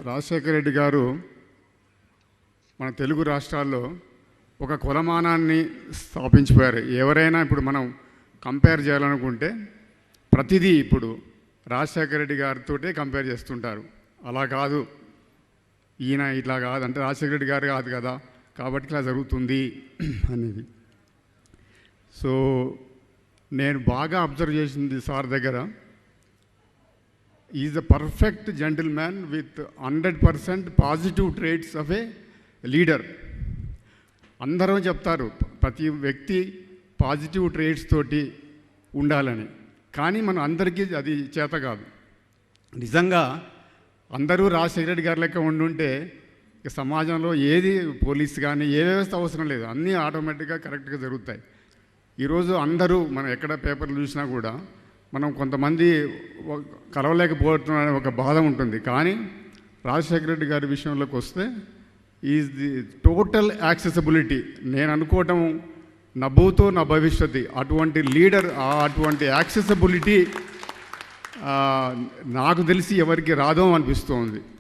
రాజశేఖర రెడ్డి గారు మన తెలుగు రాష్ట్రాల్లో ఒక కులమానాన్ని స్థాపించిపోయారు. ఎవరైనా ఇప్పుడు మనం కంపేర్ చేయాలనుకుంటే ప్రతిదీ ఇప్పుడు రాజశేఖర రెడ్డి గారితో కంపేర్ చేస్తుంటారు. అలా కాదు, ఈయన ఇట్లా కాదు అంటే రాజశేఖర రెడ్డి గారు కాదు కదా కాబట్టి ఇట్లా జరుగుతుంది అనేది. సో నేను బాగా అబ్జర్వ్ చేసింది సార్ దగ్గర, is a perfect gentleman with 100% positive traits of A leader. అందరూ చెప్తారు ప్రతి వ్యక్తి పాజిటివ్ ట్రేట్స్ తోటి ఉండాలని, కానీ మనం అందరికీ అది చేత కాదు. నిజంగా అందరూ రాజశేఖర రెడ్డి గారి లెక్క ఉండుంటే సమాజంలో ఏది పోలీస్ కానీ ఏ వ్యవస్థ అవసరం లేదు, అన్నీ ఆటోమేటిక్గా కరెక్ట్గా జరుగుతాయి. ఈరోజు అందరూ మనం ఎక్కడ పేపర్లు చూసినా కూడా మనం కొంతమంది కలవలేకపోతున్న ఒక బాధ ఉంటుంది. కానీ రాజశేఖర రెడ్డి గారి విషయంలోకి వస్తే ఈజ్ ది టోటల్ యాక్సెసిబిలిటీ. నేను అనుకోవటం నభూతో నా భవిష్యత్తు, అటువంటి లీడర్, అటువంటి యాక్సెసిబిలిటీ నాకు తెలిసి ఎవరికి రాదో అనిపిస్తోంది.